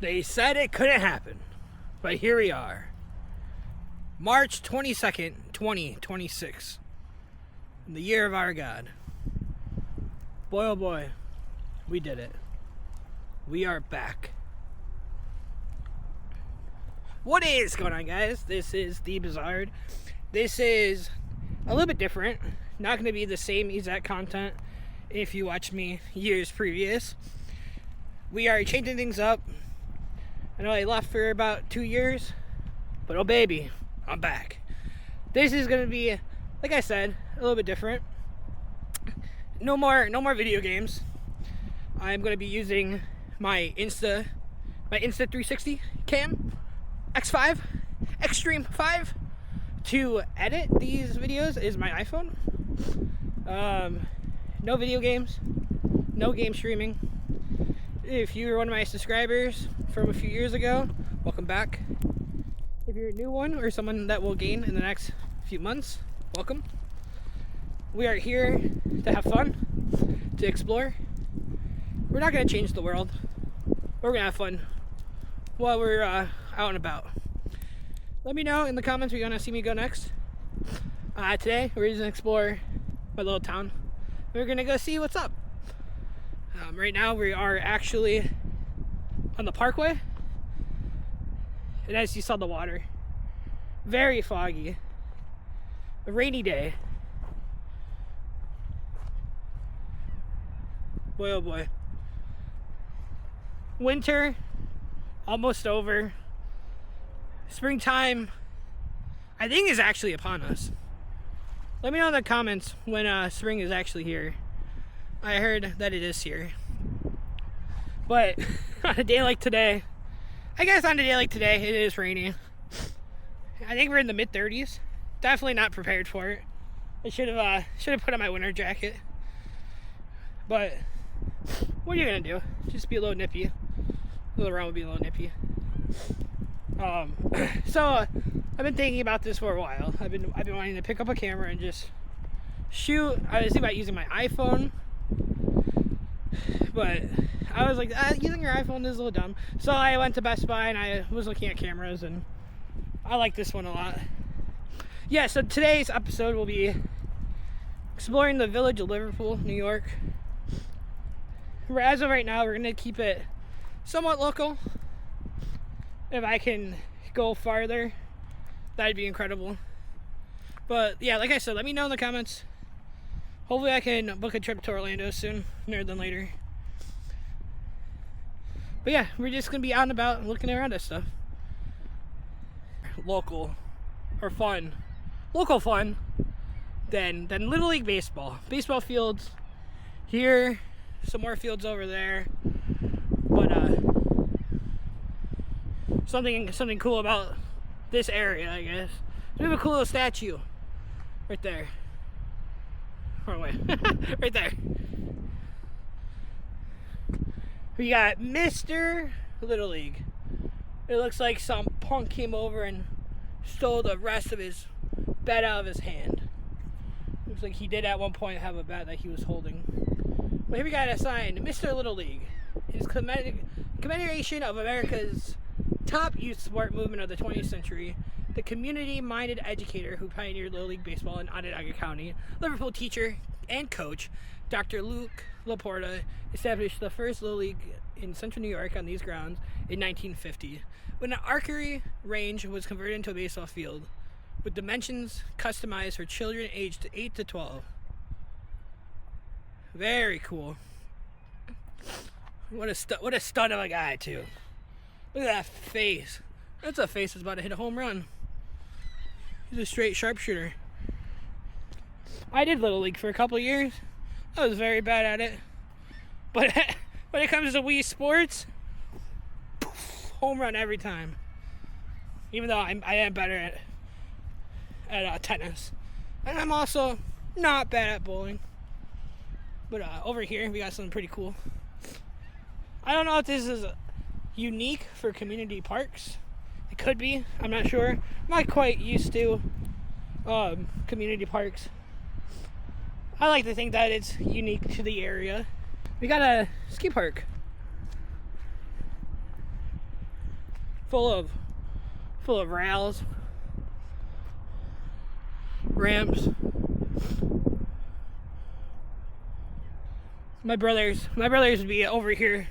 They said it couldn't happen, but here we are. March 22nd, 2026. In the year of our God. Boy, oh boy, we did it. We are back. What is going on, guys? This is The Bizarre. This is a little bit different. Not going to be the same exact content if you watched me years previous. We are changing things up. I know I left for about 2 years, but oh baby, I'm back. This is going to be, like I said, a little bit different. No more video games. I'm going to be using my Insta 360 cam X5 Extreme 5 to edit these videos. Is my iPhone. No video games, no game streaming. If you're one of my subscribers from a few years ago, welcome back. If you're a new one or someone that will gain in the next few months, welcome. We are here to have fun, to explore. We're not going to change the world. We're going to have fun while we're out and about. Let me know in the comments where you want to see me go next. Today, we're just going to explore my little town. We're going to go see what's up. Right now, we are actually on the parkway. And as you saw, the water, very foggy. A rainy day. Boy, oh boy. Winter, almost over. Springtime, I think, is actually upon us. Let me know in the comments when spring is actually here. I heard that it is here. But on a day like today, it is rainy. I think we're in the mid-30s. Definitely not prepared for it. I should have put on my winter jacket. But what are you gonna do? Just be a little nippy. A little around would be a little nippy. So I've been thinking about this for a while. I've been wanting to pick up a camera and just shoot. I was thinking about using my iPhone, but I was like, using your iPhone is a little dumb. So I went to Best Buy and I was looking at cameras, and I like this one a lot. Yeah, so today's episode will be exploring the village of Liverpool, New York. As of right now, we're going to keep it somewhat local. If I can go farther, that'd be incredible. But yeah, like I said, let me know in the comments. Hopefully I can book a trip to Orlando sooner than later. But yeah, we're just going to be out and about looking around at stuff. Local or fun. Local fun than Little League baseball. Baseball fields here, some more fields over there. But something cool about this area, I guess. We have a cool little statue right there. Wrong way. Right there. We got Mr. Little League. It looks like some punk came over and stole the rest of his bat out of his hand. Looks like he did at one point have a bat that he was holding. But here we got a sign, Mr. Little League. His commemoration of America's top youth sport movement of the 20th century. The community-minded educator who pioneered Little League baseball in Onondaga County, Liverpool teacher and coach, Dr. Luke Laporta, established the first Little League in central New York on these grounds in 1950, when an archery range was converted into a baseball field, with dimensions customized for children aged 8 to 12. Very cool. What a stud of a guy, too. Look at that face. That's a face that's about to hit a home run. He's a straight sharpshooter. I did Little League for a couple of years. I was very bad at it. But when it comes to Wii Sports, poof, home run every time. Even though I am better at tennis. And I'm also not bad at bowling. But over here, we got something pretty cool. I don't know if this is unique for community parks. It could be. I'm not sure. I'm not quite used to community parks. I like to think that it's unique to the area. We got a ski park. full of rails, ramps. My brothers would be over here,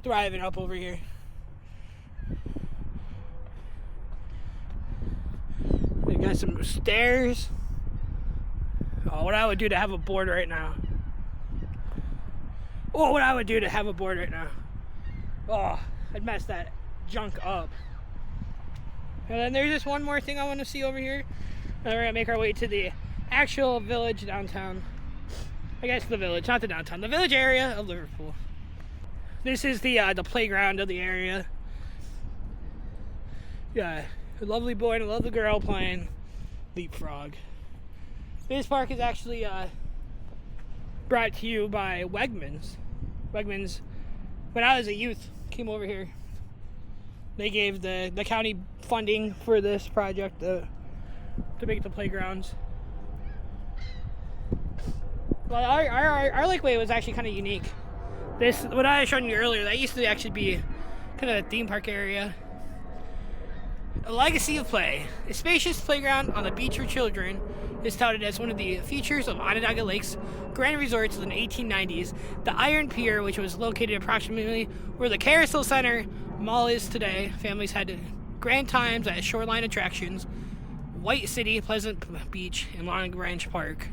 thriving up over here. We got some stairs. Oh, what I would do to have a board right now. Oh, what I would do to have a board right now. Oh, I'd mess that junk up. And then there's just one more thing I want to see over here. And we're gonna make our way to the actual village downtown. I guess the village, not the downtown, the village area of Liverpool. This is the playground of the area. Yeah, a lovely boy and a lovely girl playing leapfrog. This park is actually brought to you by Wegmans. Wegmans, when I was a youth, came over here. They gave the county funding for this project to make the playgrounds. Well, our lakeway was actually kind of unique. This, what I was showing you earlier, that used to actually be kind of a theme park area. A legacy of play. A spacious playground on the beach for children is touted as one of the features of Onondaga Lake's grand resorts in the 1890s. The Iron Pier, which was located approximately where the Carousel Center Mall is today. Families had grand times at shoreline attractions, White City, Pleasant Beach, and Long Branch Park.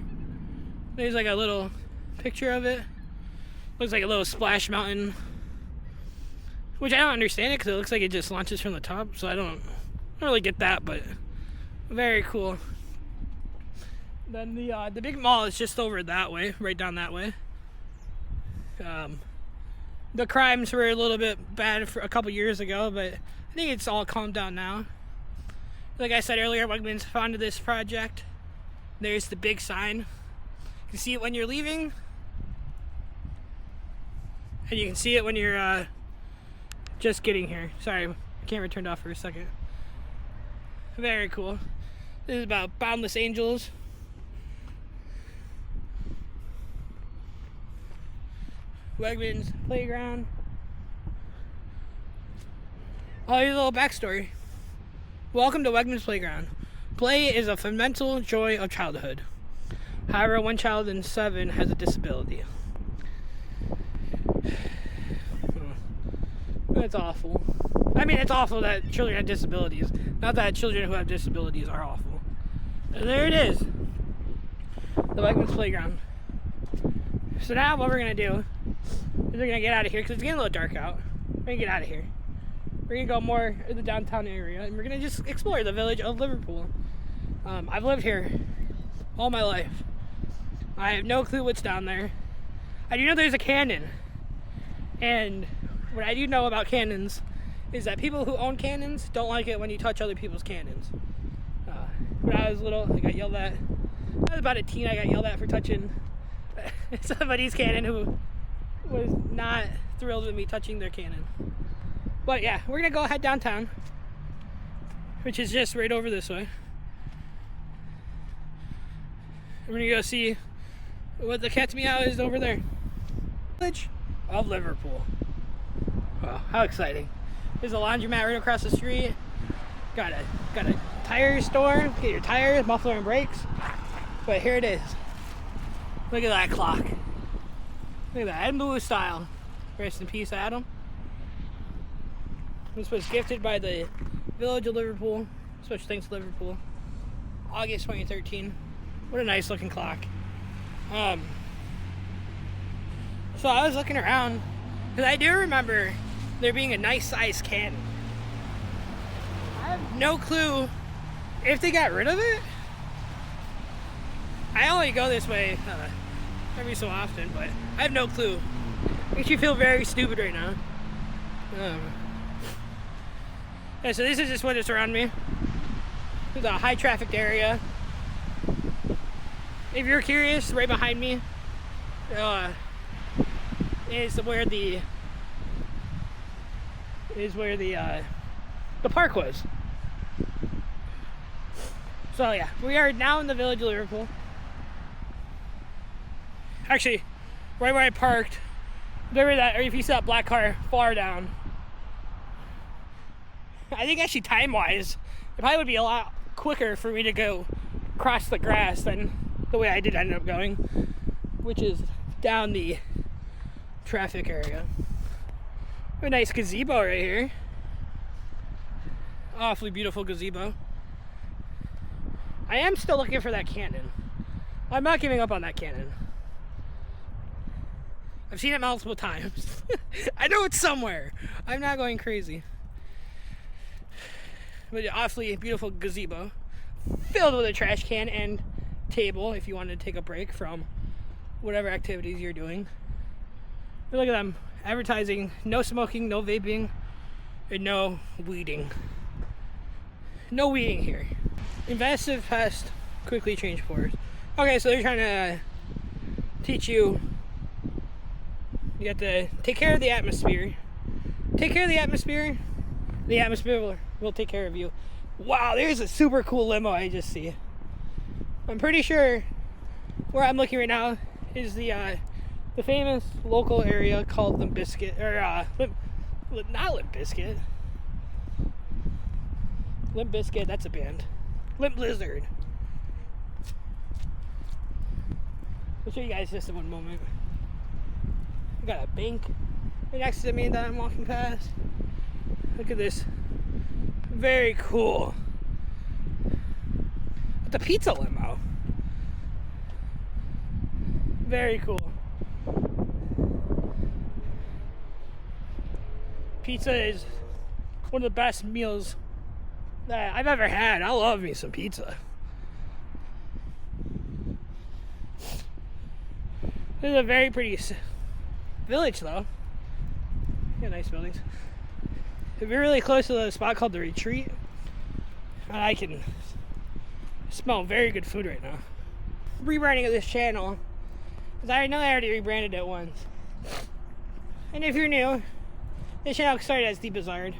There's like a little picture of it. Looks like a little splash mountain, which I don't understand it because it looks like it just launches from the top. So I don't really get that, but very cool. Then the big mall is just over that way, right down that way. The crimes were a little bit bad for a couple years ago, but I think it's all calmed down now. Like I said earlier, Wegmans founded this project. There's the big sign. You can see it when you're leaving, and you can see it when you're just getting here. Sorry, the camera turned off for a second. Very cool. This is about Boundless Angels. Wegmans playground. Oh, here's a little backstory. Welcome to Wegmans Playground. Play is a fundamental joy of childhood. However, one child in 7 has a disability. That's awful. I mean, it's awful that children have disabilities. Not that children who have disabilities are awful. And there it is. The Wegmans Playground. So now what we're going to do is we're going to get out of here because it's getting a little dark out. We're going to get out of here. We're going to go more in the downtown area and we're going to just explore the village of Liverpool. I've lived here all my life. I have no clue what's down there. I do know there's a cannon. And what I do know about cannons is that people who own cannons don't like it when you touch other people's cannons. When I was little, I got yelled at. I was about a teen, I got yelled at for touching somebody's cannon who was not thrilled with me touching their cannon. But yeah, we're gonna go head downtown, which is just right over this way. We're gonna go see what the cat's meow is over there. Village of Liverpool. Wow, how exciting. There's a laundromat right across the street. Got a tire store, get your tires, muffler and brakes. But here it is. Look at that clock. Look at that, Adam Lewis style. Rest in peace, Adam. This was gifted by the Village of Liverpool. Special thanks to Liverpool. August 2013. What a nice looking clock. So I was looking around, because I do remember there being a nice sized cannon. I have no clue if they got rid of it. I only go this way every so often, but I have no clue. Makes you feel very stupid right now. Yeah, so this is just what is around me. It's a high trafficked area. If you're curious, right behind me is where the park was. So yeah, we are now in the village of Liverpool. Actually, right where I parked, there that, or if you see that black car far down, I think actually time-wise, it probably would be a lot quicker for me to go across the grass than the way I did end up going, which is down the traffic area. A nice gazebo right here. Awfully beautiful gazebo. I am still looking for that cannon. I'm not giving up on that cannon. I've seen it multiple times. I know it's somewhere. I'm not going crazy. But an awfully beautiful gazebo filled with a trash can and table if you wanted to take a break from whatever activities you're doing. But look at them advertising no smoking, no vaping, and no weeding. No weeding here. Invasive pest quickly change course. Okay, so they're trying to teach you have to take care of the atmosphere. Take care of the atmosphere will take care of you. Wow, there's a super cool limo I just see. I'm pretty sure where I'm looking right now is the famous local area called Limp Bizkit, or not Limp Bizkit. Limp Bizkit, that's a band. Limp Lizard. I'll show you guys just in one moment. I got a bank right next to me that I'm walking past. Look at this. Very cool. The pizza limo. Very cool. Pizza is one of the best meals that I've ever had. I love me some pizza. This is a very pretty village, though. Yeah, nice buildings. We're really close to the spot called The Retreat. And I can smell very good food right now. Rebranding of this channel, because I know I already rebranded it once. And if you're new, this channel started as Deep Bizarre.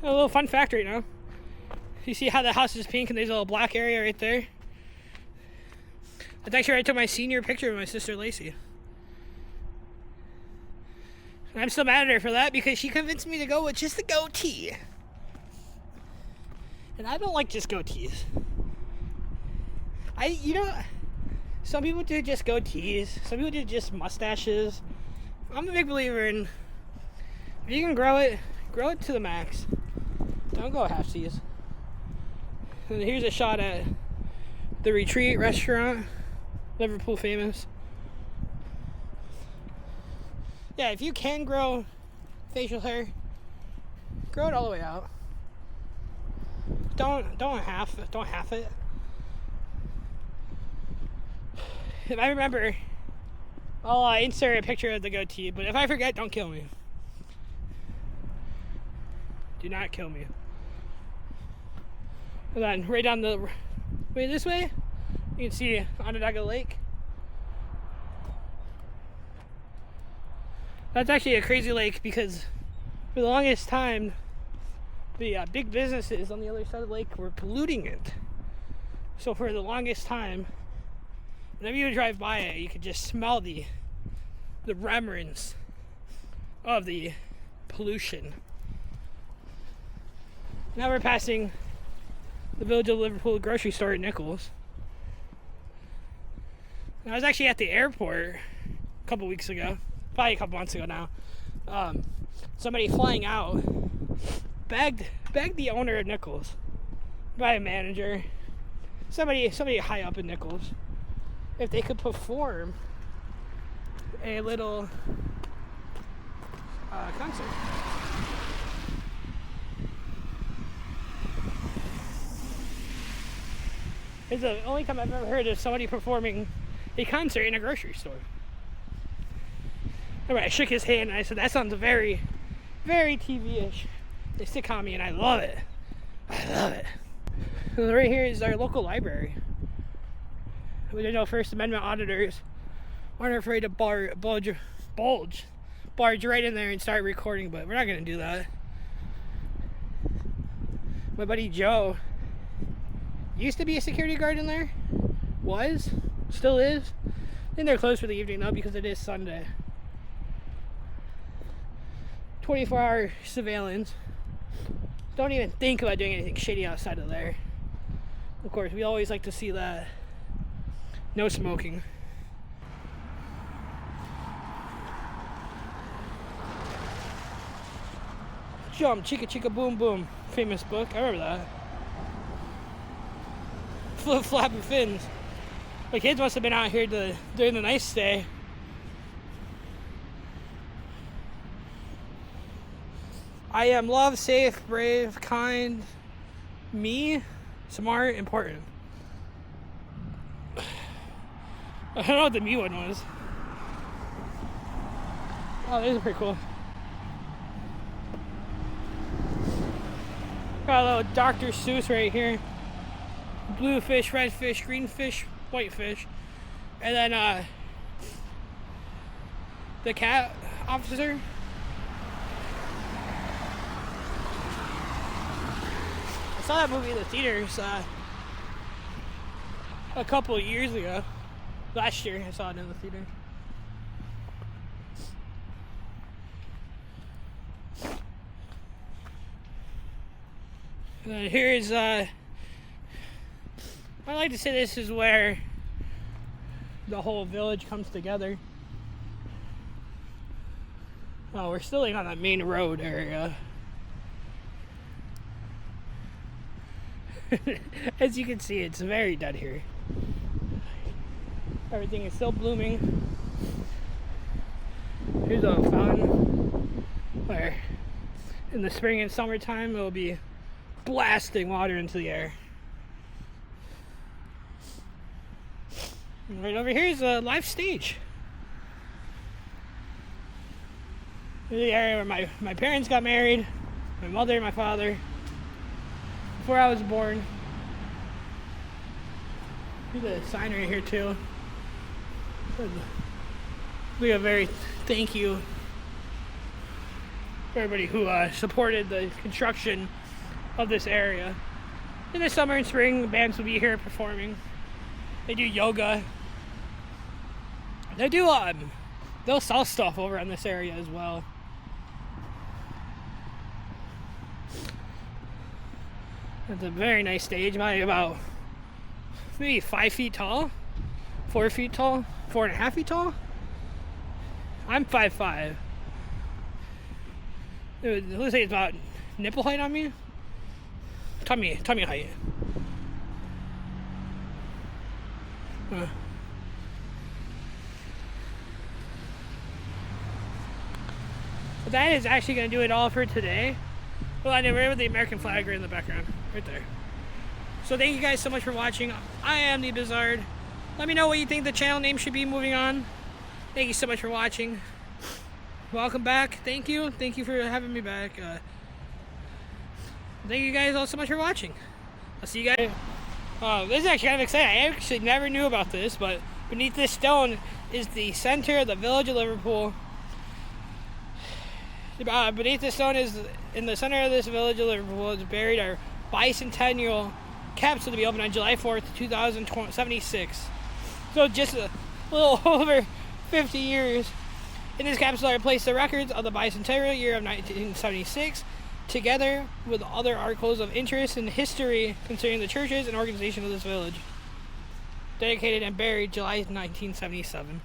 A little fun fact right now. You see how the house is pink and there's a little black area right there? That's actually where I took my senior picture of my sister Lacey. And I'm still mad at her for that because she convinced me to go with just the goatee. And I don't like just goatees. Some people do just goatees. Some people do just mustaches. I'm a big believer in, if you can grow it to the max. Don't go halfsies. And here's a shot at The Retreat restaurant. Liverpool famous. Yeah, if you can grow facial hair, grow it all the way out. Don't half it. If I remember, I'll insert a picture of the goatee, but if I forget, don't kill me. Do not kill me. And then right down the way this way, you can see Onondaga Lake. That's actually a crazy lake because for the longest time, the big businesses on the other side of the lake were polluting it. So for the longest time, whenever you would drive by it, you could just smell the remnants of the pollution. Now we're passing the Village of Liverpool grocery store at Nichols. And I was actually at the airport a couple weeks ago, probably a couple months ago now. Somebody flying out begged the owner of Nichols, by a manager, somebody high up in Nichols, if they could perform a little concert. It's the only time I've ever heard of somebody performing a concert in a grocery store. Alright, I shook his hand and I said, that sounds very, very TV-ish. They sitcom me and I love it. I love it. And right here is our local library. We know First Amendment auditors aren't afraid to barge right in there and start recording, but we're not going to do that. My buddy Joe used to be a security guard in there. Still is. I think they're closed for the evening though because it is Sunday. 24-hour surveillance. Don't even think about doing anything shady outside of there. Of course, we always like to see that. No smoking. Jump, chicka chicka boom boom. Famous book. I remember that. Flip flapping fins. The kids must have been out here during the nice day. I am love, safe, brave, kind, me, smart, important. I don't know what the me one was. Oh, these are pretty cool. Got a little Dr. Seuss right here. Blue fish, red fish, green fish, white fish. And then the cat officer. I saw that movie in the theaters a couple of years ago. Last year I saw it in the theater. Here's I like to say this is where the whole village comes together. Oh, we're still on that main road area. As you can see, it's very dead here. Everything is still blooming. Here's a fountain where in the spring and summertime it will be blasting water into the air. And right over here is a live stage. The area where my parents got married, my mother and my father, before I was born. There's a sign right here too. We have very thank you for everybody who supported the construction of this area. In the summer and spring, bands will be here performing. They do yoga. They'll sell stuff over in this area as well. It's a very nice stage, probably about maybe 5 feet tall, 4 feet tall, 4.5 feet tall. I'm 5'5". Let's say it's about nipple height on me. Tummy height. But that is actually going to do it all for today. Well, I know right with the American flag right in the background, right there. So thank you guys so much for watching. I am the Bizarre. Let me know what you think the channel name should be moving on. Thank you so much for watching. Welcome back. Thank you for having me back. Thank you guys all so much for watching. I'll see you guys. This is actually kind of exciting. I actually never knew about this, but beneath this stone is the center of the village of Liverpool. Beneath this stone is, in the center of this village of Liverpool, is buried our bicentennial capsule to be opened on July 4th, 2076. So just a little over 50 years. In this capsule are placed the records of the bicentennial year of 1976, together with other articles of interest and history concerning the churches and organization of this village. Dedicated and buried July 1977.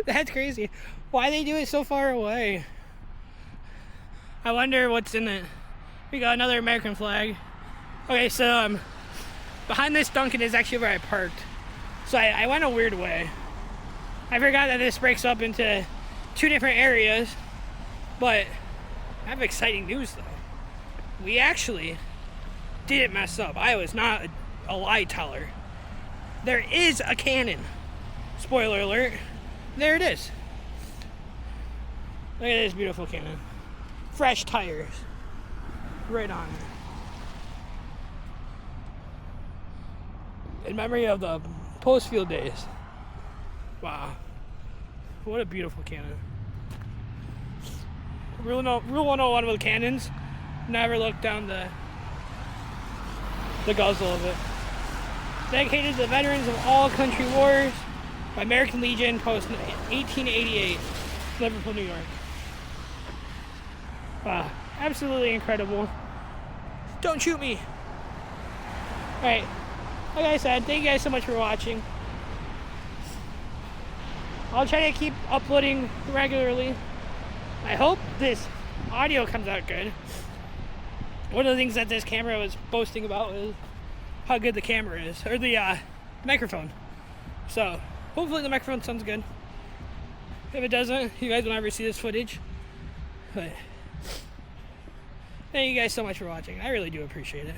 That's crazy. Why they do it so far away? I wonder what's in it. We got another American flag. Okay, so behind this Dunkin' is actually where I parked. So I went a weird way. I forgot that this breaks up into 2 different areas, but I have exciting news though. We actually didn't mess up. I was not a lie teller. There is a cannon. Spoiler alert. There it is. Look at this beautiful cannon. Fresh tires. Right on it. In memory of the post-field days. Wow. What a beautiful cannon. Rule 101 with cannons. Never look down the guzzle of it. Dedicated to the veterans of all country wars by American Legion, post 1888, Liverpool, New York. Absolutely incredible. Don't shoot me. Alright, like I said, thank you guys so much for watching. I'll try to keep uploading regularly. I hope this audio comes out good. One of the things that this camera was boasting about was how good the camera is, or the microphone. So, hopefully the microphone sounds good. If it doesn't, you guys will never see this footage. But thank you guys so much for watching. I really do appreciate it.